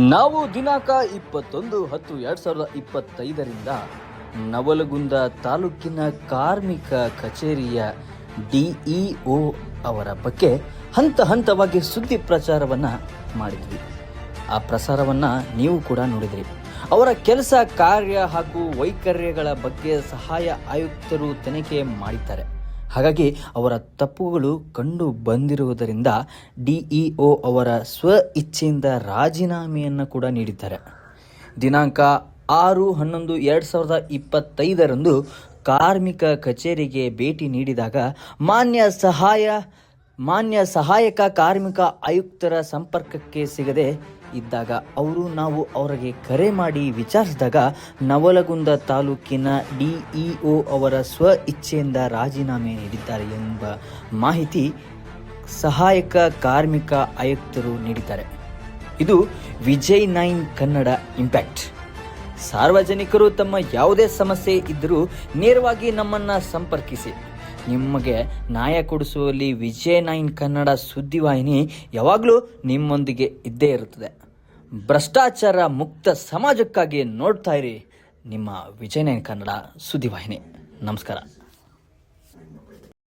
ನಾವು ದಿನಾಂಕ 21/10/2025ರಿಂದ ನವಲಗುಂದ ತಾಲೂಕಿನ ಕಾರ್ಮಿಕ ಕಚೇರಿಯ DEO ಅವರ ಬಗ್ಗೆ ಹಂತ ಹಂತವಾಗಿ ಸುದ್ದಿ ಪ್ರಚಾರವನ್ನು ಮಾಡಿದ್ವಿ. ಆ ಪ್ರಸಾರವನ್ನು ನೀವು ಕೂಡ ನೋಡಿದ್ರಿ. ಅವರ ಕೆಲಸ ಕಾರ್ಯ ಹಾಗೂ ವೈಖರ್ಯಗಳ ಬಗ್ಗೆ ಸಹಾಯ ಆಯುಕ್ತರು ತನಿಖೆ ಮಾಡಿದ್ದಾರೆ. ಹಾಗಾಗಿ ಅವರ ತಪ್ಪುಗಳು ಕಂಡು ಬಂದಿರುವುದರಿಂದ DEO ಅವರ ಸ್ವ ಇಚ್ಛೆಯಿಂದ ರಾಜೀನಾಮೆಯನ್ನು ಕೂಡ ನೀಡಿದ್ದಾರೆ. ದಿನಾಂಕ 6/11/2025ರಂದು ಕಾರ್ಮಿಕ ಕಚೇರಿಗೆ ಭೇಟಿ ನೀಡಿದಾಗ ಮಾನ್ಯ ಸಹಾಯಕ ಕಾರ್ಮಿಕ ಆಯುಕ್ತರ ಸಂಪರ್ಕಕ್ಕೆ ಸಿಗದೆ ಇದ್ದಾಗ ನಾವು ಅವರಿಗೆ ಕರೆ ಮಾಡಿ ವಿಚಾರಿಸಿದಾಗ ನವಲಗುಂದ ತಾಲೂಕಿನ DEO ಅವರ ಸ್ವ ಇಚ್ಛೆಯಿಂದ ರಾಜೀನಾಮೆ ನೀಡಿದ್ದಾರೆ ಎಂಬ ಮಾಹಿತಿ ಸಹಾಯಕ ಕಾರ್ಮಿಕ ಆಯುಕ್ತರು ನೀಡಿದ್ದಾರೆ. ಇದು ವಿಜಯ್ 9 ಕನ್ನಡ ಇಂಪ್ಯಾಕ್ಟ್. ಸಾರ್ವಜನಿಕರು ತಮ್ಮ ಯಾವುದೇ ಸಮಸ್ಯೆ ಇದ್ದರೂ ನೇರವಾಗಿ ನಮ್ಮನ್ನು ಸಂಪರ್ಕಿಸಿ. ನಿಮಗೆ ನ್ಯಾಯ ಕೊಡಿಸುವಲ್ಲಿ ವಿಜಯ್ 9 ಕನ್ನಡ ಸುದ್ದಿವಾಹಿನಿ ಯಾವಾಗಲೂ ನಿಮ್ಮೊಂದಿಗೆ ಇದ್ದೇ ಇರುತ್ತದೆ. ಭ್ರಷ್ಟಾಚಾರ ಮುಕ್ತ ಸಮಾಜಕ್ಕಾಗಿ ನೋಡ್ತಾ ಇರಿ ನಿಮ್ಮ ವಿಜಯ್ 9 ಕನ್ನಡ ಸುದ್ದಿವಾಹಿನಿ. ನಮಸ್ಕಾರ.